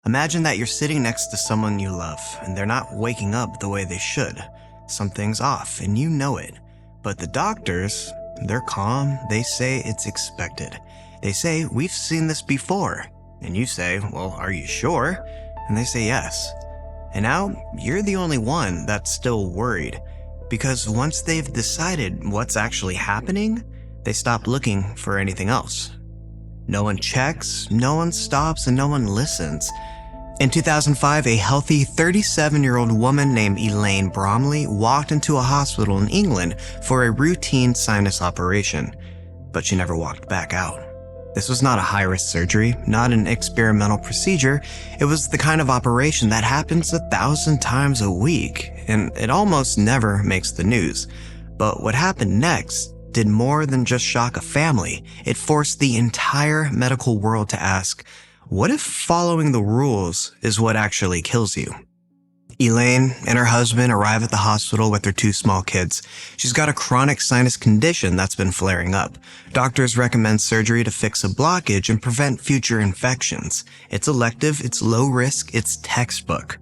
Imagine that you're sitting next to someone you love, and they're not waking up the way they should. Something's off, and you know it. But the doctors, they're calm. They say it's expected. They say, we've seen this before. And you say, well, are you sure? And they say yes. And now you're the only one that's still worried. Because once they've decided what's actually happening, they stop looking for anything else. No one checks, no one stops, and no one listens. In 2005, a healthy 37-year-old woman named Elaine Bromiley walked into a hospital in England for a routine sinus operation, but she never walked back out. This was not a high-risk surgery, not an experimental procedure. It was the kind of operation that happens 1,000 times a week, and it almost never makes the news. But what happened next did more than just shock a family. It forced the entire medical world to ask, what if following the rules is what actually kills you? Elaine and her husband arrive at the hospital with their 2 small kids. She's got a chronic sinus condition that's been flaring up. Doctors recommend surgery to fix a blockage and prevent future infections. It's elective, it's low risk, it's textbook.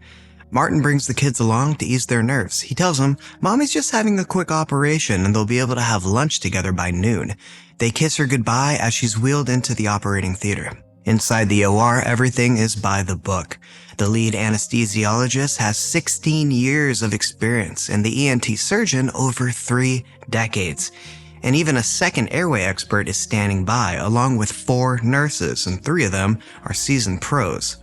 Martin brings the kids along to ease their nerves. He tells them, Mommy's just having a quick operation and they'll be able to have lunch together by noon. They kiss her goodbye as she's wheeled into the operating theater. Inside the OR, everything is by the book. The lead anesthesiologist has 16 years of experience and the ENT surgeon over 3 decades. And even a second airway expert is standing by, along with 4 nurses, and 3 of them are seasoned pros.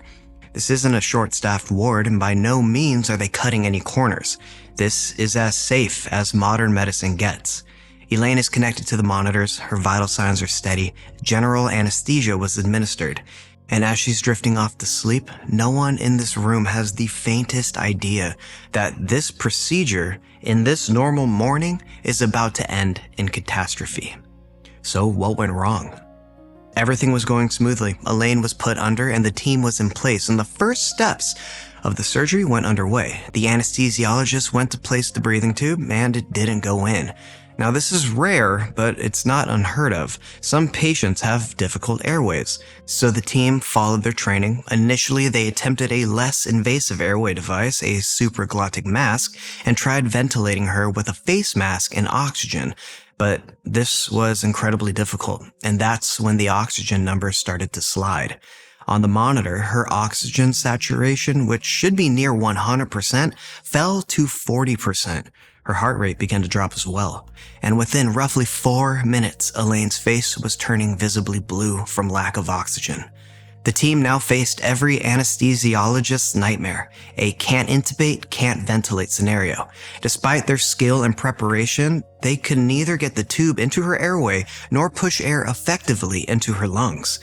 This isn't a short-staffed ward, and by no means are they cutting any corners. This is as safe as modern medicine gets. Elaine is connected to the monitors, her vital signs are steady, general anesthesia was administered, and as she's drifting off to sleep, no one in this room has the faintest idea that this procedure in this normal morning is about to end in catastrophe. So what went wrong? Everything was going smoothly. Elaine was put under and the team was in place, and the first steps of the surgery went underway. The anesthesiologist went to place the breathing tube and it didn't go in. Now this is rare, but it's not unheard of. Some patients have difficult airways, so the team followed their training. Initially, they attempted a less invasive airway device, a supraglottic mask, and tried ventilating her with a face mask and oxygen. But this was incredibly difficult, and that's when the oxygen numbers started to slide. On the monitor, her oxygen saturation, which should be near 100%, fell to 40%. Her heart rate began to drop as well, and within roughly 4 minutes, Elaine's face was turning visibly blue from lack of oxygen. The team now faced every anesthesiologist's nightmare, a can't intubate, can't ventilate scenario. Despite their skill and preparation, they could neither get the tube into her airway nor push air effectively into her lungs.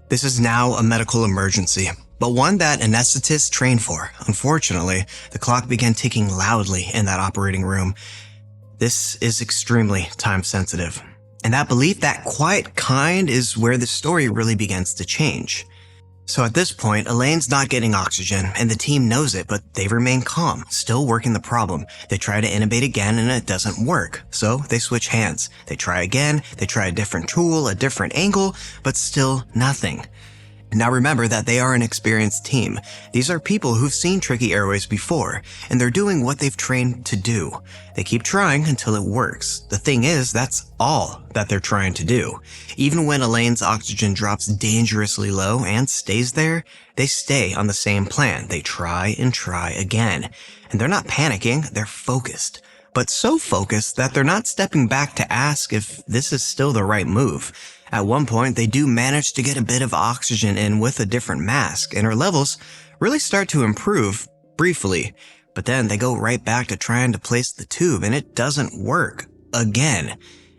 This is now a medical emergency, but one that anesthetists train for. Unfortunately, the clock began ticking loudly in that operating room. This is extremely time sensitive. And that belief, that quiet kind, is where the story really begins to change. So at this point, Elaine's not getting oxygen, and the team knows it, but they remain calm, still working the problem. They try to intubate again, and it doesn't work. So they switch hands. They try again, they try a different tool, a different angle, but still nothing. Now remember that they are an experienced team. These are people who've seen tricky airways before, and they're doing what they've trained to do. They keep trying until it works. The thing is, that's all that they're trying to do. Even when Elaine's oxygen drops dangerously low and stays there, they stay on the same plan. They try and try again. And they're not panicking, they're focused. But so focused that they're not stepping back to ask if this is still the right move. At one point, they do manage to get a bit of oxygen in with a different mask, and her levels really start to improve briefly. But then they go right back to trying to place the tube, and it doesn't work again.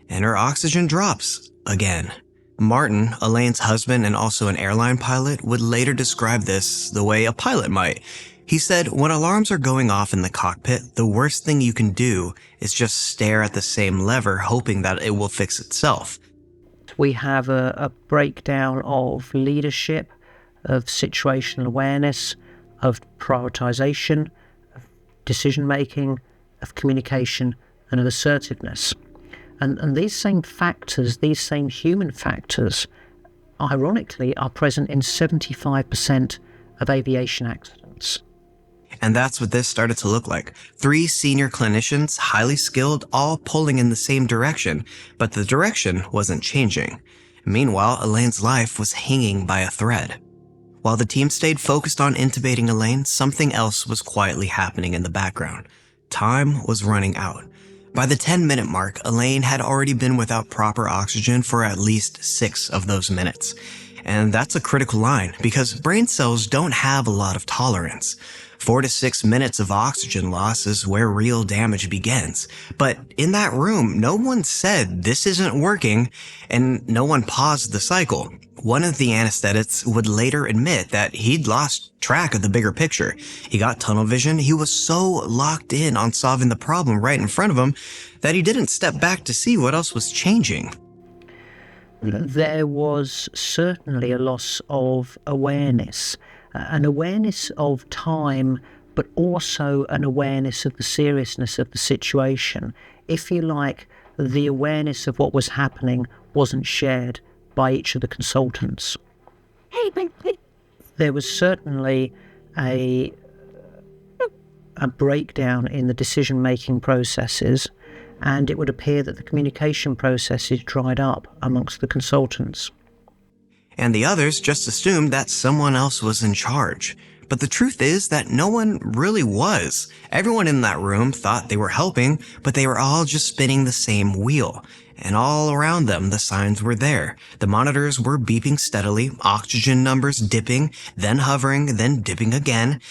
And her oxygen drops again. Martin, Elaine's husband and also an airline pilot, would later describe this the way a pilot might. He said, when alarms are going off in the cockpit, the worst thing you can do is just stare at the same lever, hoping that it will fix itself. We have a breakdown of leadership, of situational awareness, of prioritization, of decision-making, of communication, and of assertiveness. And these same factors, these same human factors, ironically, are present in 75% of aviation accidents. And that's what this started to look like. 3 senior clinicians, highly skilled, all pulling in the same direction, but the direction wasn't changing. Meanwhile, Elaine's life was hanging by a thread. While the team stayed focused on intubating Elaine, something else was quietly happening in the background. Time was running out. By the 10-minute mark, Elaine had already been without proper oxygen for at least 6 of those minutes. And that's a critical line, because brain cells don't have a lot of tolerance. 4 to 6 minutes of oxygen loss is where real damage begins. But in that room, no one said this isn't working, and no one paused the cycle. One of the anesthetists would later admit that he'd lost track of the bigger picture. He got tunnel vision. He was so locked in on solving the problem right in front of him that he didn't step back to see what else was changing. There was certainly a loss of awareness, an awareness of time, but also an awareness of the seriousness of the situation. If you like, the awareness of what was happening wasn't shared by each of the consultants. There was certainly a breakdown in the decision-making processes, and it would appear that the communication processes dried up amongst the consultants. And the others just assumed that someone else was in charge. But the truth is that no one really was. Everyone in that room thought they were helping, but they were all just spinning the same wheel. And all around them, the signs were there. The monitors were beeping steadily, oxygen numbers dipping, then hovering, then dipping again.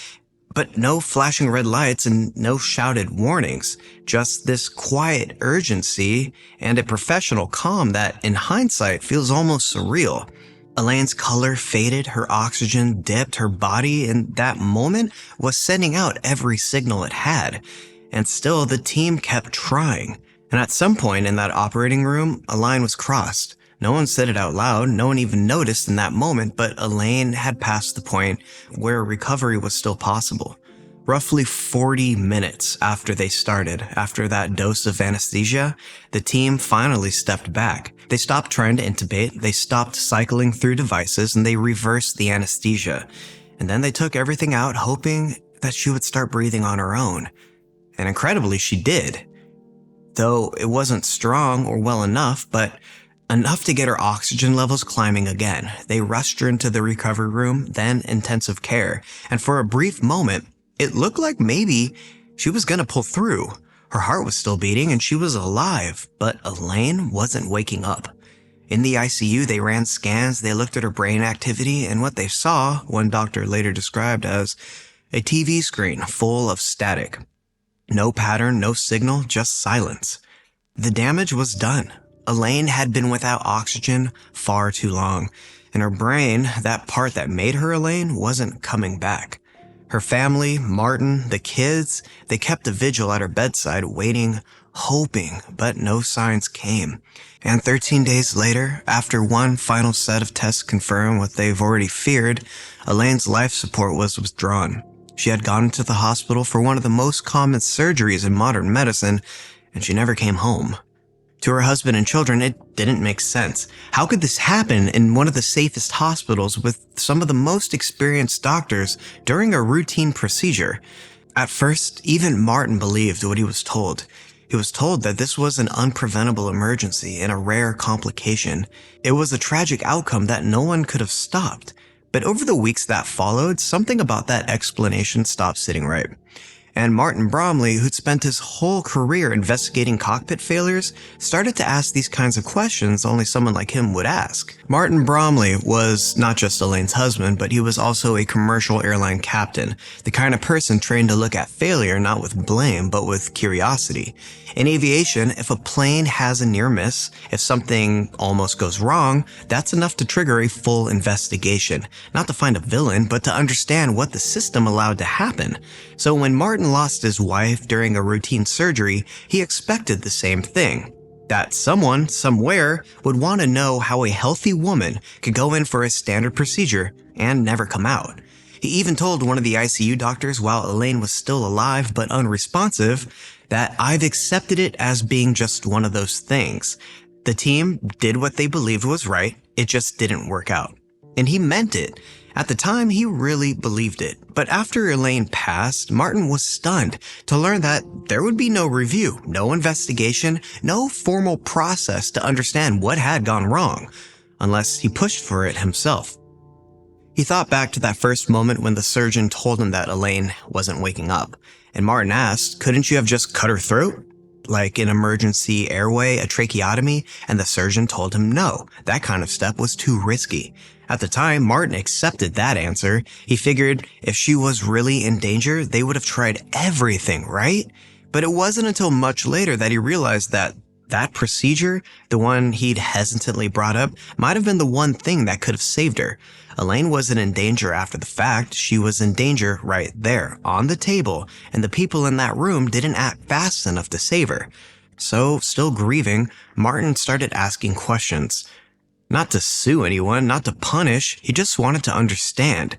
But no flashing red lights and no shouted warnings. Just this quiet urgency and a professional calm that, in hindsight, feels almost surreal. Elaine's color faded, her oxygen dipped, her body in that moment was sending out every signal it had. And still, the team kept trying. And at some point in that operating room, a line was crossed. No one said it out loud, no one even noticed in that moment, but Elaine had passed the point where recovery was still possible. Roughly 40 minutes after they started, after that dose of anesthesia, the team finally stepped back. They stopped trying to intubate, they stopped cycling through devices, and they reversed the anesthesia. And then they took everything out, hoping that she would start breathing on her own. And incredibly, she did. Though it wasn't strong or well enough, but enough to get her oxygen levels climbing again. They rushed her into the recovery room, then intensive care. And for a brief moment, it looked like maybe she was gonna pull through. Her heart was still beating and she was alive, but Elaine wasn't waking up. In the ICU, they ran scans, they looked at her brain activity, and what they saw, one doctor later described as a TV screen full of static. No pattern, no signal, just silence. The damage was done. Elaine had been without oxygen far too long, and her brain, that part that made her Elaine, wasn't coming back. Her family, Martin, the kids, they kept a vigil at her bedside, waiting, hoping, but no signs came. And 13 days later, after one final set of tests confirmed what they've already feared, Elaine's life support was withdrawn. She had gone to the hospital for one of the most common surgeries in modern medicine, and she never came home. To her husband and children, it didn't make sense. How could this happen in one of the safest hospitals with some of the most experienced doctors during a routine procedure? At first, even Martin believed what he was told. He was told that this was an unpreventable emergency and a rare complication. It was a tragic outcome that no one could have stopped. But over the weeks that followed, something about that explanation stopped sitting right. And Martin Bromiley, who'd spent his whole career investigating cockpit failures, started to ask these kinds of questions only someone like him would ask. Martin Bromiley was not just Elaine's husband, but he was also a commercial airline captain, the kind of person trained to look at failure not with blame, but with curiosity. In aviation, if a plane has a near miss, if something almost goes wrong, that's enough to trigger a full investigation. Not to find a villain, but to understand what the system allowed to happen. So when Martin lost his wife during a routine surgery, he expected the same thing. That someone, somewhere, would want to know how a healthy woman could go in for a standard procedure and never come out. He even told one of the ICU doctors while Elaine was still alive but unresponsive that I've accepted it as being just one of those things. The team did what they believed was right, it just didn't work out. And he meant it. At the time, he really believed it, but after Elaine passed, Martin was stunned to learn that there would be no review, no investigation, no formal process to understand what had gone wrong, unless he pushed for it himself. He thought back to that first moment when the surgeon told him that Elaine wasn't waking up, and Martin asked, couldn't you have just cut her throat? Like an emergency airway, a tracheotomy, and the surgeon told him no, that kind of step was too risky. At the time, Martin accepted that answer. He figured if she was really in danger, they would have tried everything, right? But it wasn't until much later that he realized that that procedure, the one he'd hesitantly brought up, might have been the one thing that could have saved her. Elaine wasn't in danger after the fact, she was in danger right there, on the table, and the people in that room didn't act fast enough to save her. So, still grieving, Martin started asking questions. Not to sue anyone, not to punish, he just wanted to understand.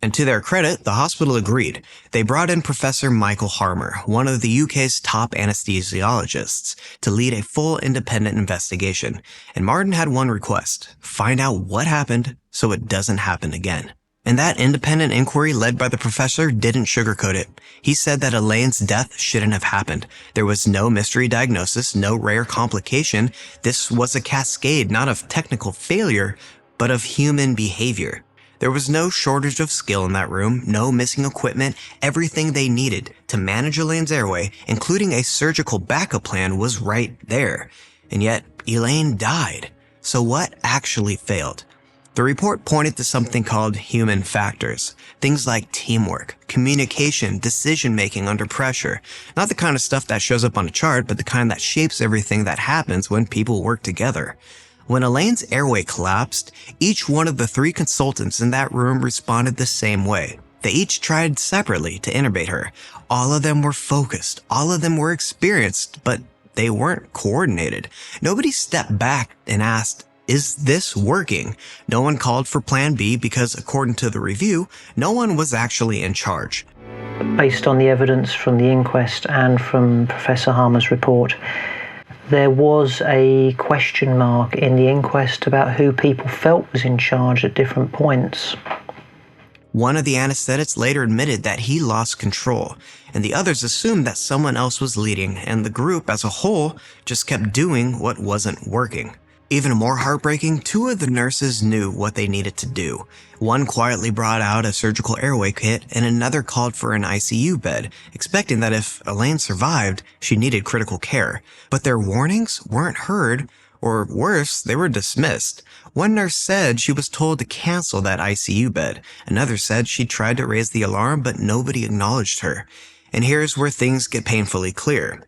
And to their credit, the hospital agreed. They brought in Professor Michael Harmer, one of the UK's top anesthesiologists, to lead a full independent investigation. And Martin had one request: find out what happened so it doesn't happen again. And that independent inquiry led by the professor didn't sugarcoat it. He said that Elaine's death shouldn't have happened. There was no mystery diagnosis, no rare complication. This was a cascade not of technical failure, but of human behavior. There was no shortage of skill in that room, no missing equipment. Everything they needed to manage Elaine's airway, including a surgical backup plan, was right there. And yet, Elaine died. So what actually failed? The report pointed to something called human factors. Things like teamwork, communication, decision-making under pressure. Not the kind of stuff that shows up on a chart, but the kind that shapes everything that happens when people work together. When Elaine's airway collapsed, each one of the 3 consultants in that room responded the same way. They each tried separately to intubate her. All of them were focused, all of them were experienced, but they weren't coordinated. Nobody stepped back and asked, is this working? No one called for plan B because, according to the review, no one was actually in charge. Based on the evidence from the inquest and from Professor Harmer's report, there was a question mark in the inquest about who people felt was in charge at different points. One of the anesthetists later admitted that he lost control, and the others assumed that someone else was leading, and the group as a whole just kept doing what wasn't working. Even more heartbreaking, 2 of the nurses knew what they needed to do. One quietly brought out a surgical airway kit, and another called for an ICU bed, expecting that if Elaine survived, she needed critical care. But their warnings weren't heard, or worse, they were dismissed. One nurse said she was told to cancel that ICU bed. Another said she tried to raise the alarm, but nobody acknowledged her. And here's where things get painfully clear.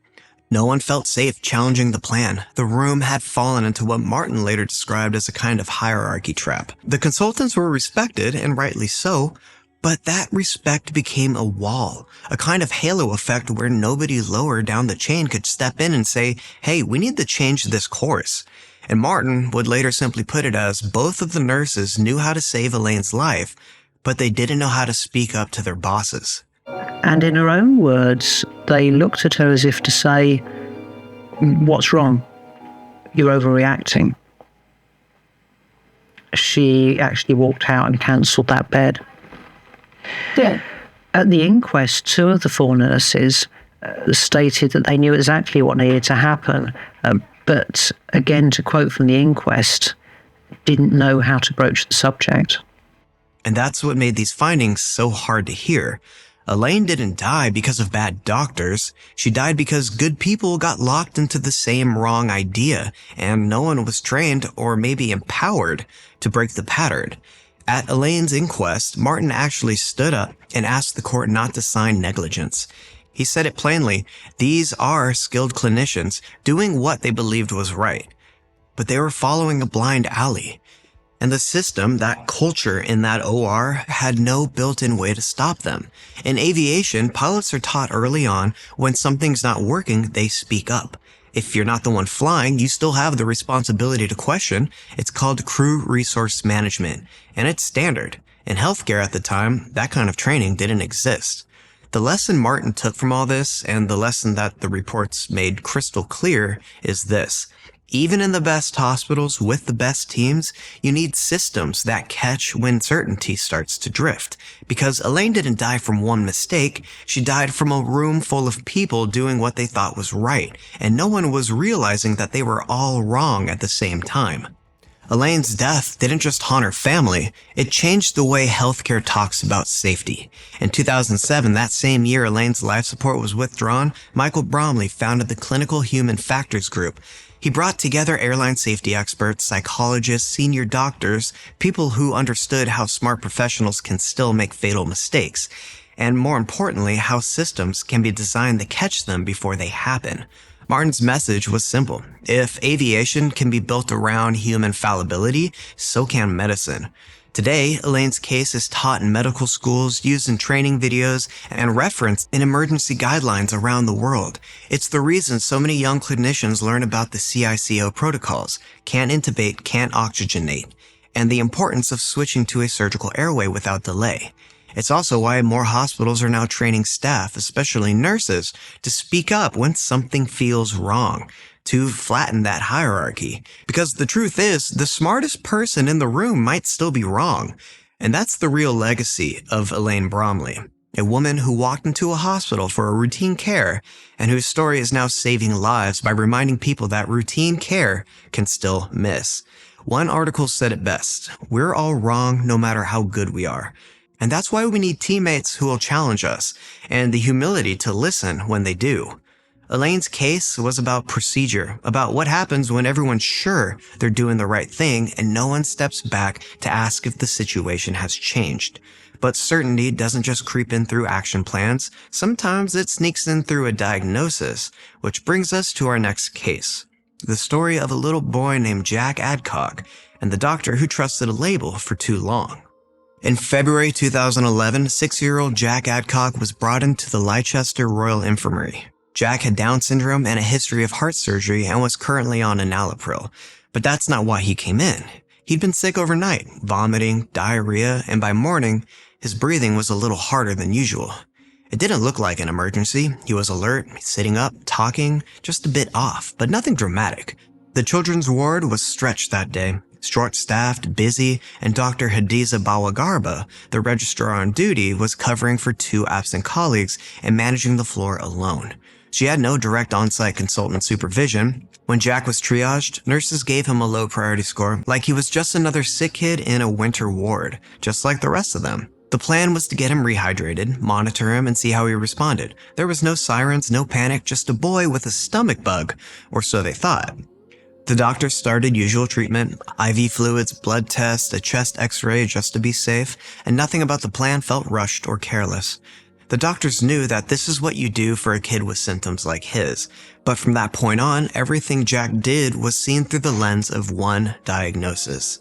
No one felt safe challenging the plan. The room had fallen into what Martin later described as a kind of hierarchy trap. The consultants were respected, and rightly so, but that respect became a wall, a kind of halo effect where nobody lower down the chain could step in and say, hey, we need to change this course. And Martin would later simply put it as both of the nurses knew how to save Elaine's life, but they didn't know how to speak up to their bosses. And in her own words, they looked at her as if to say, what's wrong? You're overreacting. She actually walked out and cancelled that bed. Yeah. At the inquest, 2 of the 4 nurses stated that they knew exactly what needed to happen, but again, to quote from the inquest, didn't know how to broach the subject. And that's what made these findings so hard to hear. Elaine didn't die because of bad doctors. She died because good people got locked into the same wrong idea, and no one was trained or maybe empowered to break the pattern. At Elaine's inquest, Martin actually stood up and asked the court not to sign negligence. He said it plainly, these are skilled clinicians doing what they believed was right, but they were following a blind alley. And the system, that culture in that OR, had no built-in way to stop them. In aviation, pilots are taught early on, when something's not working, they speak up. If you're not the one flying, you still have the responsibility to question. It's called crew resource management, and it's standard. In healthcare at the time, that kind of training didn't exist. The lesson Martin took from all this, and the lesson that the reports made crystal clear, is this. Even in the best hospitals with the best teams, you need systems that catch when certainty starts to drift. Because Elaine didn't die from one mistake, she died from a room full of people doing what they thought was right, and no one was realizing that they were all wrong at the same time. Elaine's death didn't just haunt her family, it changed the way healthcare talks about safety. In 2007, that same year Elaine's life support was withdrawn, Michael Bromiley founded the Clinical Human Factors Group. He brought together airline safety experts, psychologists, senior doctors, people who understood how smart professionals can still make fatal mistakes, and more importantly, how systems can be designed to catch them before they happen. Martin's message was simple. If aviation can be built around human fallibility, so can medicine. Today, Elaine's case is taught in medical schools, used in training videos, and referenced in emergency guidelines around the world. It's the reason so many young clinicians learn about the CICO protocols, can't intubate, can't oxygenate, and the importance of switching to a surgical airway without delay. It's also why more hospitals are now training staff, especially nurses, to speak up when something feels wrong, to flatten that hierarchy. Because the truth is, the smartest person in the room might still be wrong. And that's the real legacy of Elaine Bromiley, a woman who walked into a hospital for a routine care and whose story is now saving lives by reminding people that routine care can still miss. One article said it best, "We're all wrong no matter how good we are." And that's why we need teammates who will challenge us, and the humility to listen when they do. Elaine's case was about procedure, about what happens when everyone's sure they're doing the right thing and no one steps back to ask if the situation has changed. But certainty doesn't just creep in through action plans, sometimes it sneaks in through a diagnosis, which brings us to our next case. The story of a little boy named Jack Adcock and the doctor who trusted a label for too long. In February 2011, 6-year-old Jack Adcock was brought into the Leicester Royal Infirmary. Jack had Down syndrome and a history of heart surgery and was currently on enalapril. But that's not why he came in. He'd been sick overnight, vomiting, diarrhea, and by morning, his breathing was a little harder than usual. It didn't look like an emergency. He was alert, sitting up, talking, just a bit off, but nothing dramatic. The children's ward was stretched that day. Short-staffed, busy, and Dr. Hadiza Bawagarba, the registrar on duty, was covering for 2 absent colleagues and managing the floor alone. She had no direct on-site consultant supervision. When Jack was triaged, nurses gave him a low priority score, like he was just another sick kid in a winter ward, just like the rest of them. The plan was to get him rehydrated, monitor him, and see how he responded. There was no sirens, no panic, just a boy with a stomach bug, or so they thought. The doctor started usual treatment, IV fluids, blood tests, a chest x-ray just to be safe, and nothing about the plan felt rushed or careless. The doctors knew that this is what you do for a kid with symptoms like his, but from that point on, everything Jack did was seen through the lens of one diagnosis.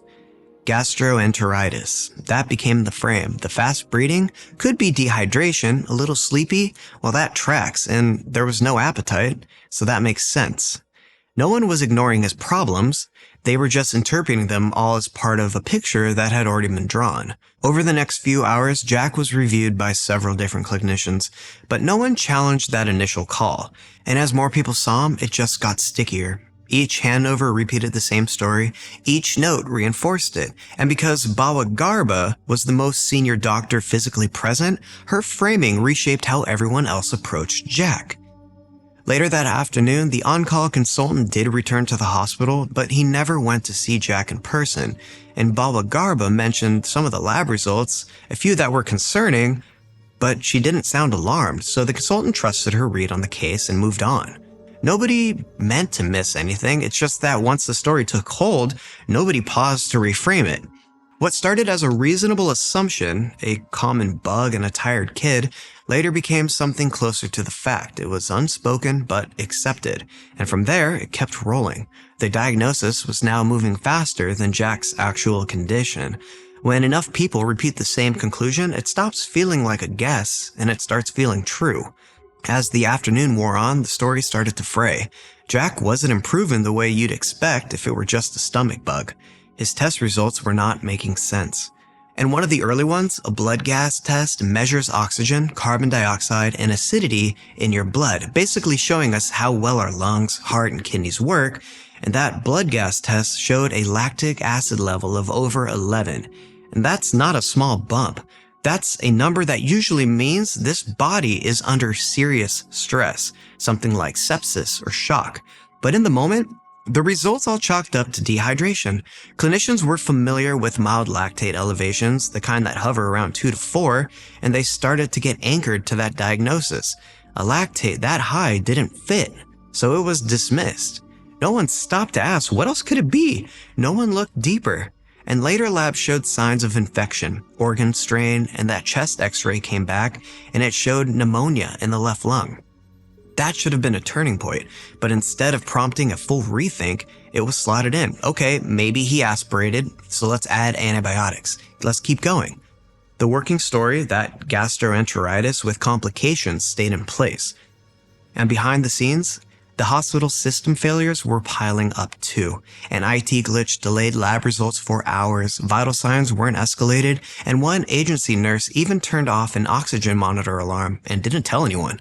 Gastroenteritis. That became the frame. The fast breathing could be dehydration, a little sleepy, well that tracks, and there was no appetite, so that makes sense. No one was ignoring his problems, they were just interpreting them all as part of a picture that had already been drawn. Over the next few hours, Jack was reviewed by several different clinicians, but no one challenged that initial call, and as more people saw him, it just got stickier. Each handover repeated the same story, each note reinforced it, and because Bawagarba was the most senior doctor physically present, her framing reshaped how everyone else approached Jack. Later that afternoon, the on-call consultant did return to the hospital, but he never went to see Jack in person, and Bawagarba mentioned some of the lab results, a few that were concerning, but she didn't sound alarmed, so the consultant trusted her read on the case and moved on. Nobody meant to miss anything, it's just that once the story took hold, nobody paused to reframe it. What started as a reasonable assumption, a common bug and a tired kid, later became something closer to the fact. It was unspoken but accepted, and from there it kept rolling. The diagnosis was now moving faster than Jack's actual condition. When enough people repeat the same conclusion, it stops feeling like a guess and it starts feeling true. As the afternoon wore on, the story started to fray. Jack wasn't improving the way you'd expect if it were just a stomach bug. His test results were not making sense. And one of the early ones, a blood gas test, measures oxygen, carbon dioxide, and acidity in your blood, basically showing us how well our lungs, heart, and kidneys work, and that blood gas test showed a lactic acid level of over 11. And that's not a small bump. That's a number that usually means this body is under serious stress, something like sepsis or shock. But in the moment, the results all chalked up to dehydration. Clinicians were familiar with mild lactate elevations, the kind that hover around 2 to 4, and they started to get anchored to that diagnosis. A lactate that high didn't fit, so it was dismissed. No one stopped to ask, what else could it be? No one looked deeper. And later labs showed signs of infection, organ strain, and that chest x-ray came back and it showed pneumonia in the left lung. That should have been a turning point, but instead of prompting a full rethink, it was slotted in. Okay, maybe he aspirated, so let's add antibiotics. Let's keep going. The working story, that gastroenteritis with complications, stayed in place. And behind the scenes, the hospital system failures were piling up too. An IT glitch delayed lab results for hours, vital signs weren't escalated, and one agency nurse even turned off an oxygen monitor alarm and didn't tell anyone.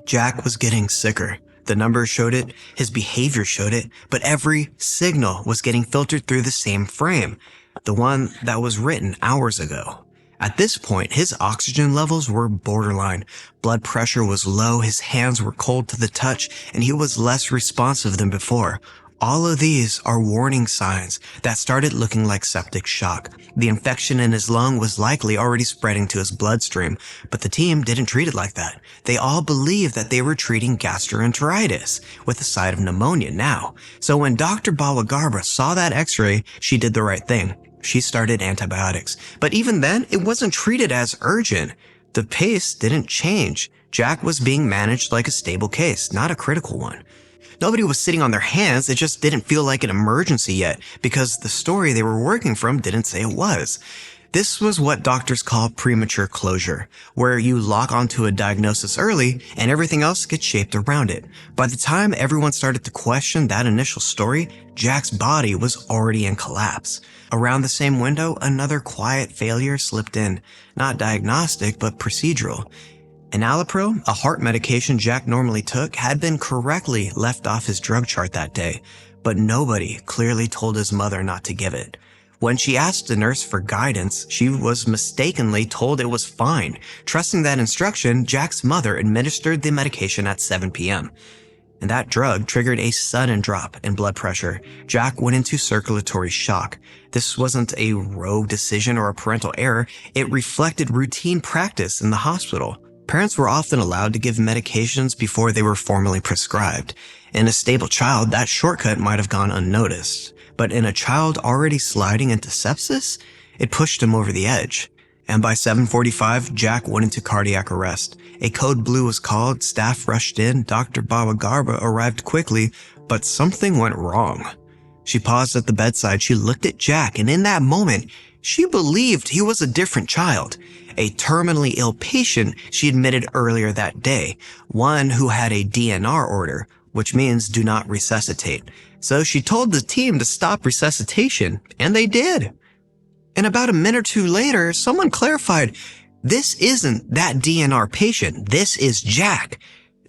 Jack was getting sicker. The numbers showed it, his behavior showed it, but every signal was getting filtered through the same frame, the one that was written hours ago. At this point, his oxygen levels were borderline. Blood pressure was low, his hands were cold to the touch, and he was less responsive than before. All of these are warning signs that started looking like septic shock. The infection in his lung was likely already spreading to his bloodstream, but the team didn't treat it like that. They all believed that they were treating gastroenteritis with a side of pneumonia now. So when Dr. Bawagarba saw that x-ray, she did the right thing. She started antibiotics. But even then, it wasn't treated as urgent. The pace didn't change. Jack was being managed like a stable case, not a critical one. Nobody was sitting on their hands, it just didn't feel like an emergency yet, because the story they were working from didn't say it was. This was what doctors call premature closure, where you lock onto a diagnosis early and everything else gets shaped around it. By the time everyone started to question that initial story, Jack's body was already in collapse. Around the same window, another quiet failure slipped in, not diagnostic, but procedural. Enalapril, a heart medication Jack normally took, had been correctly left off his drug chart that day, but nobody clearly told his mother not to give it. When she asked the nurse for guidance, she was mistakenly told it was fine. Trusting that instruction, Jack's mother administered the medication at 7 p.m. And that drug triggered a sudden drop in blood pressure. Jack went into circulatory shock. This wasn't a rogue decision or a parental error. It reflected routine practice in the hospital. Parents were often allowed to give medications before they were formally prescribed. In a stable child, that shortcut might have gone unnoticed. But in a child already sliding into sepsis, it pushed him over the edge. And by 7:45, Jack went into cardiac arrest. A code blue was called, staff rushed in, Dr. Bawagarba arrived quickly, but something went wrong. She paused at the bedside, she looked at Jack, and in that moment, she believed he was a different child. A terminally ill patient she admitted earlier that day, one who had a DNR order, which means do not resuscitate. So she told the team to stop resuscitation, and they did. And about a minute or two later, someone clarified, this isn't that DNR patient, this is Jack.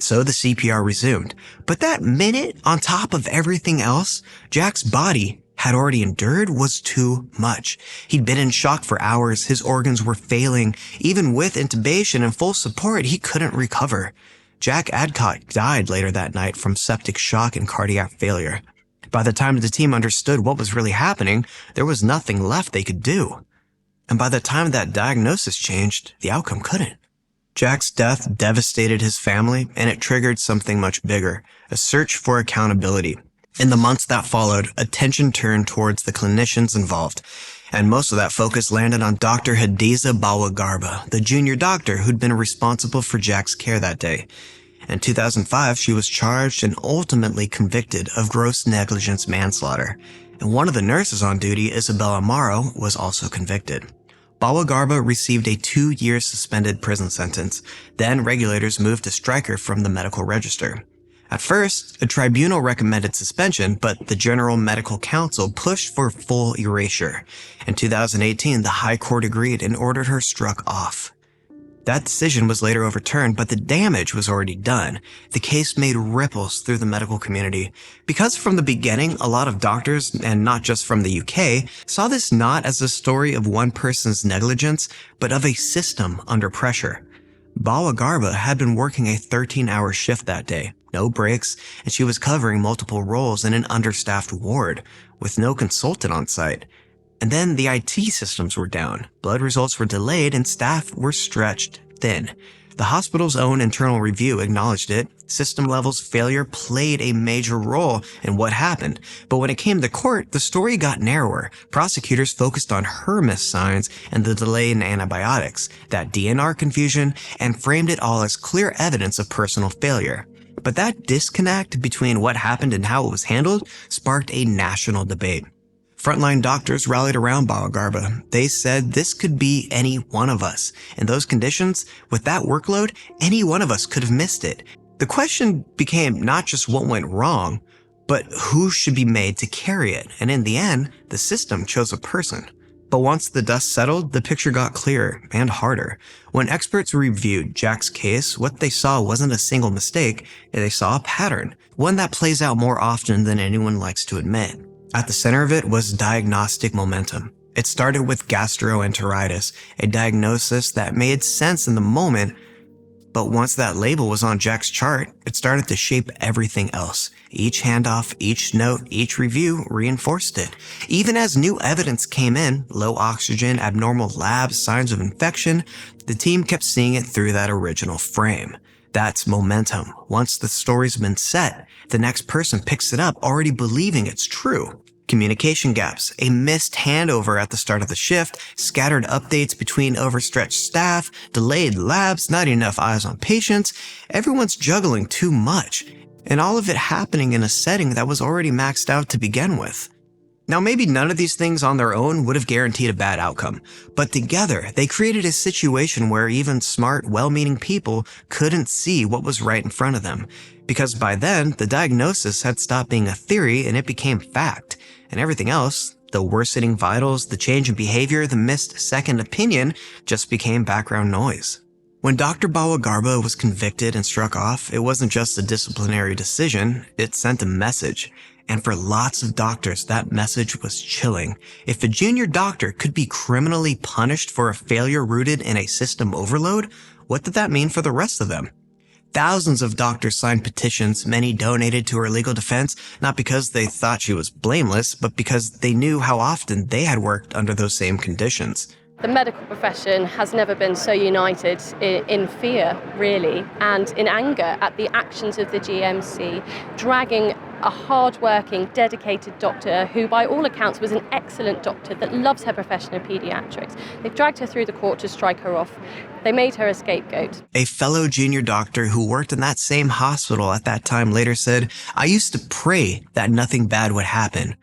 So the CPR resumed. But that minute, on top of everything else, Jack's body had already endured was too much. He'd been in shock for hours, his organs were failing. Even with intubation and full support, he couldn't recover. Jack Adcock died later that night from septic shock and cardiac failure. By the time the team understood what was really happening, there was nothing left they could do. And by the time that diagnosis changed, the outcome couldn't. Jack's death devastated his family, and it triggered something much bigger, a search for accountability. In the months that followed, attention turned towards the clinicians involved, and most of that focus landed on Dr. Hadiza Bawagarba, the junior doctor who'd been responsible for Jack's care that day. In 2005, she was charged and ultimately convicted of gross negligence manslaughter, and one of the nurses on duty, Isabella Morrow, was also convicted. Bawagarba received a 2-year suspended prison sentence. Then regulators moved to strike her from the medical register. At first, a tribunal recommended suspension, but the General Medical Council pushed for full erasure. In 2018, the High Court agreed and ordered her struck off. That decision was later overturned, but the damage was already done. The case made ripples through the medical community. Because from the beginning, a lot of doctors, and not just from the UK, saw this not as a story of one person's negligence, but of a system under pressure. Bawa Garba had been working a 13-hour shift that day, no breaks, and she was covering multiple roles in an understaffed ward, with no consultant on site. And then the IT systems were down, blood results were delayed, and staff were stretched thin. The hospital's own internal review acknowledged it. System levels failure played a major role in what happened. But when it came to court, the story got narrower. Prosecutors focused on her missed signs and the delay in antibiotics, that DNR confusion, and framed it all as clear evidence of personal failure. But that disconnect between what happened and how it was handled sparked a national debate. Frontline doctors rallied around Bawa Garba. They said this could be any one of us. In those conditions, with that workload, any one of us could have missed it. The question became not just what went wrong, but who should be made to carry it. And in the end, the system chose a person. But once the dust settled, the picture got clearer and harder. When experts reviewed Jack's case, what they saw wasn't a single mistake, they saw a pattern, one that plays out more often than anyone likes to admit. At the center of it was diagnostic momentum. It started with gastroenteritis, a diagnosis that made sense in the moment, but once that label was on Jack's chart, it started to shape everything else. Each handoff, each note, each review reinforced it. Even as new evidence came in, low oxygen, abnormal labs, signs of infection, the team kept seeing it through that original frame. That's momentum. Once the story's been set, the next person picks it up already believing it's true. Communication gaps, a missed handover at the start of the shift, scattered updates between overstretched staff, delayed labs, not enough eyes on patients. Everyone's juggling too much, and all of it happening in a setting that was already maxed out to begin with. Now, maybe none of these things on their own would have guaranteed a bad outcome, but together they created a situation where even smart, well-meaning people couldn't see what was right in front of them. Because by then, the diagnosis had stopped being a theory and it became fact. And everything else, the worsening vitals, the change in behavior, the missed second opinion, just became background noise. When Dr. Bawa Garba was convicted and struck off, it wasn't just a disciplinary decision, it sent a message. And for lots of doctors, that message was chilling. If a junior doctor could be criminally punished for a failure rooted in a system overload, what did that mean for the rest of them? Thousands of doctors signed petitions, many donated to her legal defense, not because they thought she was blameless, but because they knew how often they had worked under those same conditions. The medical profession has never been so united in fear, really, and in anger at the actions of the GMC, dragging a hard-working, dedicated doctor who, by all accounts, was an excellent doctor that loves her profession of paediatrics. They've dragged her through the court to strike her off. They made her a scapegoat. A fellow junior doctor who worked in that same hospital at that time later said, "I used to pray that nothing bad would happen."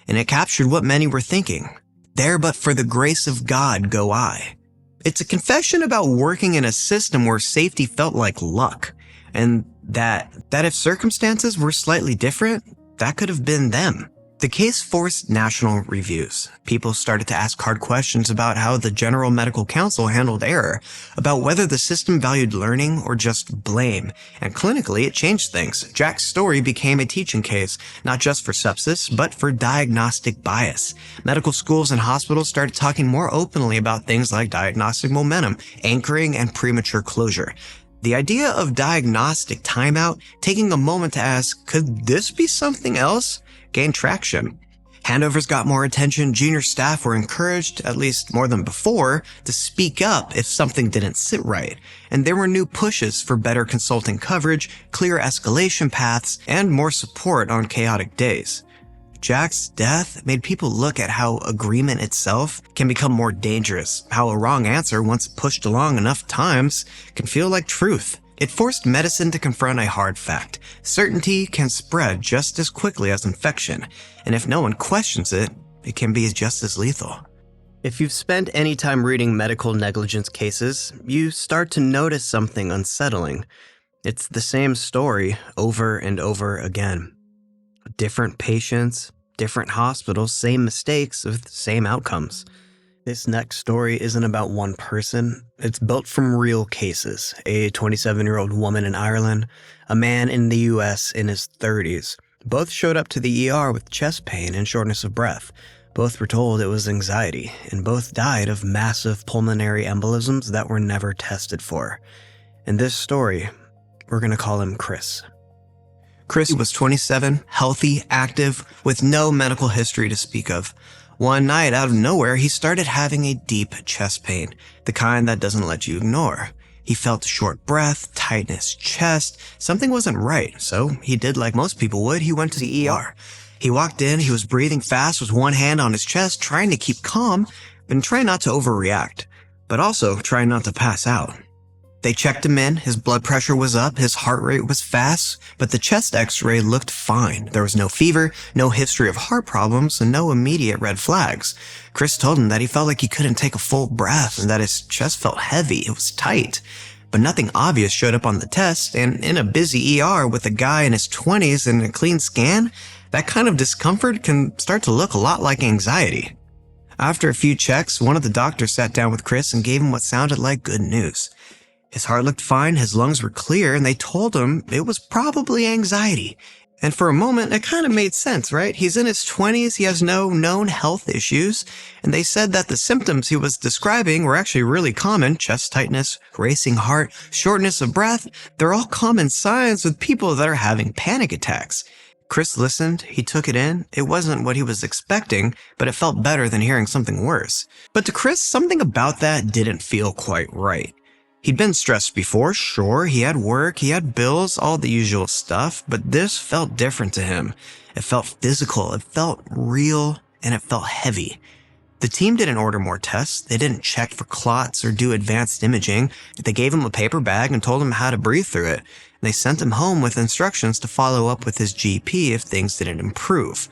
And it captured what many were thinking. There but for the grace of God go I. It's a confession about working in a system where safety felt like luck, and that if circumstances were slightly different, that could have been them. The case forced national reviews. People started to ask hard questions about how the General Medical Council handled error, about whether the system valued learning or just blame. And clinically, it changed things. Jack's story became a teaching case, not just for sepsis, but for diagnostic bias. Medical schools and hospitals started talking more openly about things like diagnostic momentum, anchoring, and premature closure. The idea of diagnostic timeout, taking a moment to ask, could this be something else, gained traction. Handovers got more attention. Junior staff were encouraged, at least more than before, to speak up if something didn't sit right. And there were new pushes for better consulting coverage, clear escalation paths, and more support on chaotic days. Jack's death made people look at how agreement itself can become more dangerous, how a wrong answer, once pushed along enough times, can feel like truth. It forced medicine to confront a hard fact. Certainty can spread just as quickly as infection, and if no one questions it, it can be just as lethal. If you've spent any time reading medical negligence cases, you start to notice something unsettling. It's the same story over and over again. Different patients, different hospitals, same mistakes with same outcomes. This next story isn't about one person. It's built from real cases. A 27-year-old woman in Ireland, a man in the US in his 30s. Both showed up to the ER with chest pain and shortness of breath. Both were told it was anxiety, and both died of massive pulmonary embolisms that were never tested for. In this story, we're going to call him Chris. Chris was 27, healthy, active, with no medical history to speak of. One night, out of nowhere, he started having a deep chest pain, the kind that doesn't let you ignore. He felt short breath, tightness, chest. Something wasn't right, so he did like most people would. He went to the ER. He walked in, he was breathing fast with one hand on his chest, trying to keep calm, and trying not to overreact, but also trying not to pass out. They checked him in, his blood pressure was up, his heart rate was fast, but the chest x-ray looked fine. There was no fever, no history of heart problems, and no immediate red flags. Chris told him that he felt like he couldn't take a full breath and that his chest felt heavy, it was tight. But nothing obvious showed up on the test, and in a busy ER with a guy in his 20s and a clean scan, that kind of discomfort can start to look a lot like anxiety. After a few checks, one of the doctors sat down with Chris and gave him what sounded like good news. His heart looked fine, his lungs were clear, and they told him it was probably anxiety. And for a moment, it kind of made sense, right? He's in his 20s, he has no known health issues, and they said that the symptoms he was describing were actually really common: chest tightness, racing heart, shortness of breath. They're all common signs with people that are having panic attacks. Chris listened, he took it in. It wasn't what he was expecting, but it felt better than hearing something worse. But to Chris, something about that didn't feel quite right. He'd been stressed before, sure, he had work, he had bills, all the usual stuff, but this felt different to him. It felt physical, it felt real, and it felt heavy. The team didn't order more tests, they didn't check for clots or do advanced imaging. They gave him a paper bag and told him how to breathe through it. They sent him home with instructions to follow up with his GP if things didn't improve.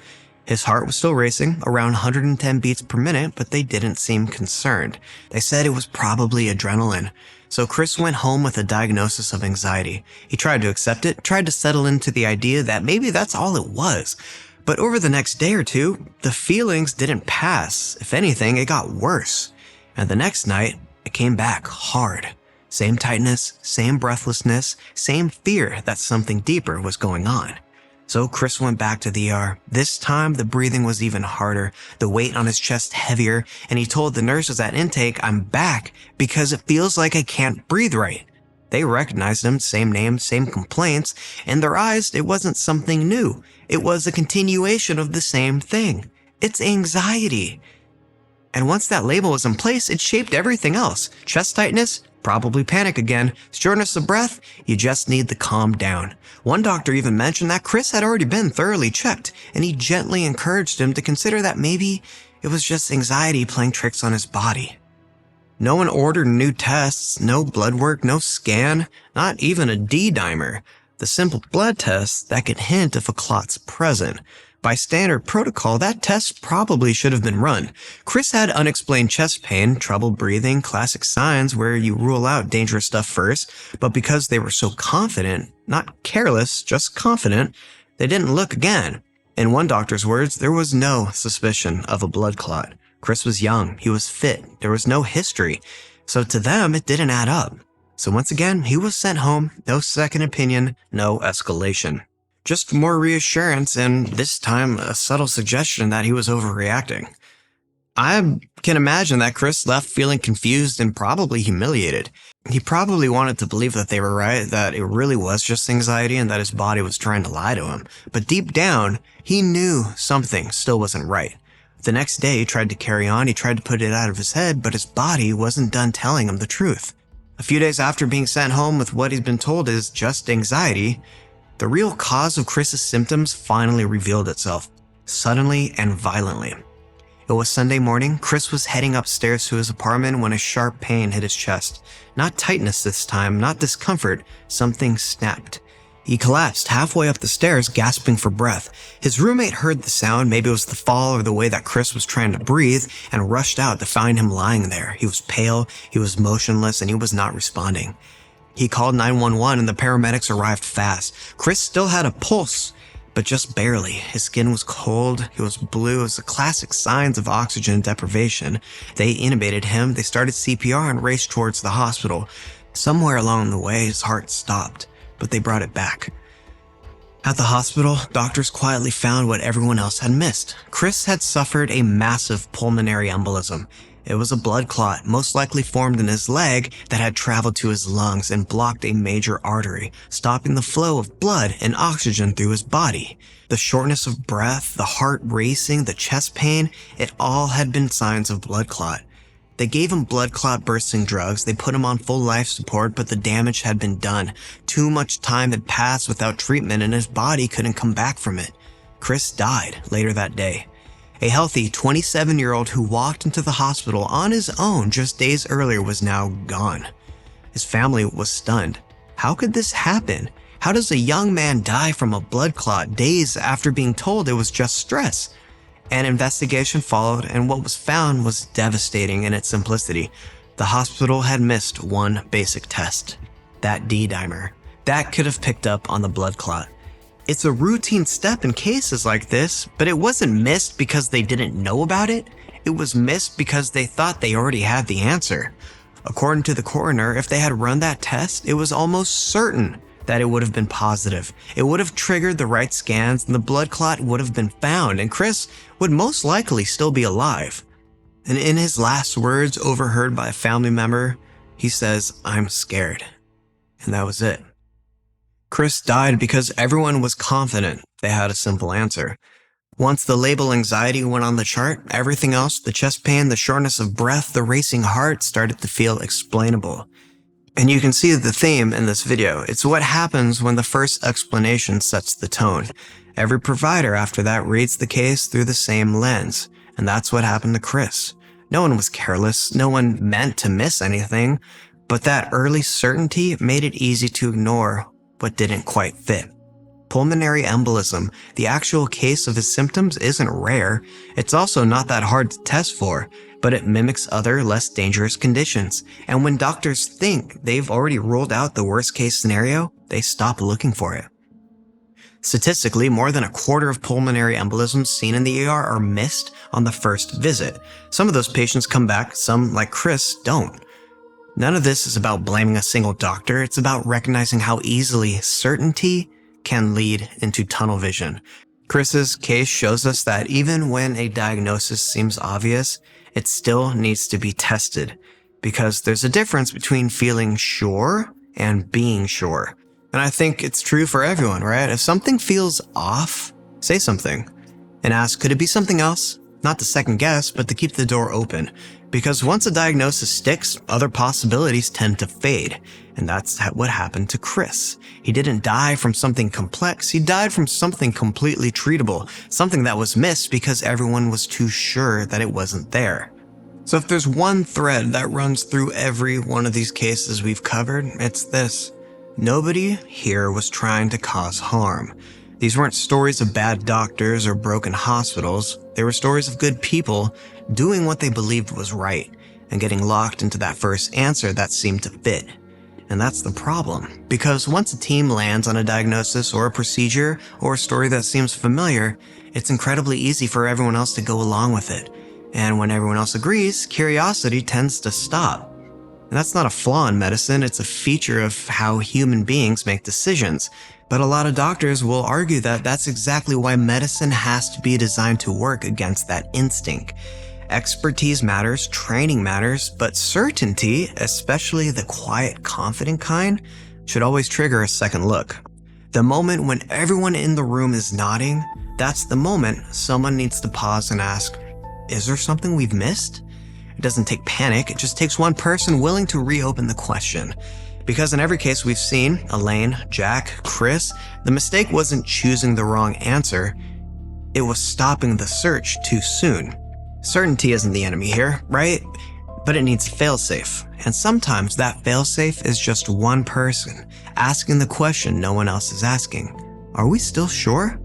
His heart was still racing, around 110 beats per minute, but they didn't seem concerned. They said it was probably adrenaline. So Chris went home with a diagnosis of anxiety. He tried to accept it, tried to settle into the idea that maybe that's all it was. But over the next day or two, the feelings didn't pass. If anything, it got worse. And the next night, it came back hard. Same tightness, same breathlessness, same fear that something deeper was going on. So Chris went back to the ER. This time, the breathing was even harder, the weight on his chest heavier, and he told the nurses at intake, "I'm back because it feels like I can't breathe right." They recognized him, same name, same complaints. In their eyes, it wasn't something new. It was a continuation of the same thing. It's anxiety. And once that label was in place, it shaped everything else. Chest tightness? Probably panic again. Shortness of breath? You just need to calm down. One doctor even mentioned that Chris had already been thoroughly checked, and he gently encouraged him to consider that maybe it was just anxiety playing tricks on his body. No one ordered new tests, no blood work, no scan, not even a D-dimer. The simple blood test that could hint if a clot's present. By standard protocol, that test probably should have been run. Chris had unexplained chest pain, trouble breathing, classic signs where you rule out dangerous stuff first, but because they were so confident, not careless, just confident, they didn't look again. In one doctor's words, there was no suspicion of a blood clot. Chris was young, he was fit, there was no history, so to them it didn't add up. So once again, he was sent home, no second opinion, no escalation. Just more reassurance, and this time a subtle suggestion that he was overreacting. I can imagine that Chris left feeling confused and probably humiliated. He probably wanted to believe that they were right, that it really was just anxiety and that his body was trying to lie to him. But deep down, he knew something still wasn't right. The next day, he tried to carry on, he tried to put it out of his head, but his body wasn't done telling him the truth. A few days after being sent home with what he's been told is just anxiety, the real cause of Chris's symptoms finally revealed itself, suddenly and violently. It was Sunday morning. Chris was heading upstairs to his apartment when a sharp pain hit his chest. Not tightness this time, not discomfort, something snapped. He collapsed halfway up the stairs, gasping for breath. His roommate heard the sound, maybe it was the fall or the way that Chris was trying to breathe, and rushed out to find him lying there. He was pale, he was motionless, and he was not responding. He called 911 and the paramedics arrived fast. Chris still had a pulse, but just barely. His skin was cold, he was blue. It was the classic signs of oxygen deprivation. They intubated him, they started CPR and raced towards the hospital. Somewhere along the way, his heart stopped, but they brought it back. At the hospital, doctors quietly found what everyone else had missed. Chris had suffered a massive pulmonary embolism. It was a blood clot, most likely formed in his leg, that had traveled to his lungs and blocked a major artery, stopping the flow of blood and oxygen through his body. The shortness of breath, the heart racing, the chest pain, it all had been signs of blood clot. They gave him blood clot bursting drugs, they put him on full life support, but the damage had been done. Too much time had passed without treatment and his body couldn't come back from it. Chris died later that day. A healthy 27-year-old who walked into the hospital on his own just days earlier was now gone. His family was stunned. How could this happen? How does a young man die from a blood clot days after being told it was just stress? An investigation followed, and what was found was devastating in its simplicity. The hospital had missed one basic test, that D-dimer. That could have picked up on the blood clot. It's a routine step in cases like this, but it wasn't missed because they didn't know about it. It was missed because they thought they already had the answer. According to the coroner, if they had run that test, it was almost certain that it would have been positive. It would have triggered the right scans and the blood clot would have been found, and Chris would most likely still be alive. And in his last words, overheard by a family member, he says, "I'm scared." And that was it. Chris died because everyone was confident they had a simple answer. Once the label anxiety went on the chart, everything else, the chest pain, the shortness of breath, the racing heart, started to feel explainable. And you can see the theme in this video. It's what happens when the first explanation sets the tone. Every provider after that reads the case through the same lens. And that's what happened to Chris. No one was careless. No one meant to miss anything. But that early certainty made it easy to ignore what didn't quite fit. Pulmonary embolism, the actual case of his symptoms, isn't rare. It's also not that hard to test for, but it mimics other, less dangerous conditions. And when doctors think they've already ruled out the worst case scenario, they stop looking for it. Statistically, more than a quarter of pulmonary embolisms seen in the ER are missed on the first visit. Some of those patients come back, some, like Chris, don't. None of this is about blaming a single doctor. It's about recognizing how easily certainty can lead into tunnel vision. Chris's case shows us that even when a diagnosis seems obvious, it still needs to be tested, because there's a difference between feeling sure and being sure. And I think it's true for everyone, right? If something feels off, say something and ask, could it be something else? Not to second guess, but to keep the door open. Because once a diagnosis sticks, other possibilities tend to fade. And that's what happened to Chris. He didn't die from something complex, he died from something completely treatable, something that was missed because everyone was too sure that it wasn't there. So if there's one thread that runs through every one of these cases we've covered, it's this. Nobody here was trying to cause harm. These weren't stories of bad doctors or broken hospitals. They were stories of good people doing what they believed was right and getting locked into that first answer that seemed to fit. And that's the problem, because once a team lands on a diagnosis or a procedure or a story that seems familiar, it's incredibly easy for everyone else to go along with it. And when everyone else agrees, curiosity tends to stop. And that's not a flaw in medicine, it's a feature of how human beings make decisions. But a lot of doctors will argue that that's exactly why medicine has to be designed to work against that instinct. Expertise matters, training matters, but certainty, especially the quiet, confident kind, should always trigger a second look. The moment when everyone in the room is nodding, that's the moment someone needs to pause and ask, is there something we've missed? It doesn't take panic, it just takes one person willing to reopen the question. Because in every case we've seen, Elaine, Jack, Chris, the mistake wasn't choosing the wrong answer, it was stopping the search too soon. Certainty isn't the enemy here, right? But it needs failsafe. And sometimes that failsafe is just one person asking the question no one else is asking. Are we still sure?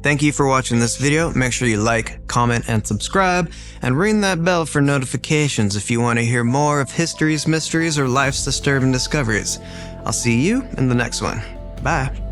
Thank you for watching this video. Make sure you like, comment, and subscribe, and ring that bell for notifications if you want to hear more of history's mysteries or life's disturbing discoveries. I'll see you in the next one. Bye.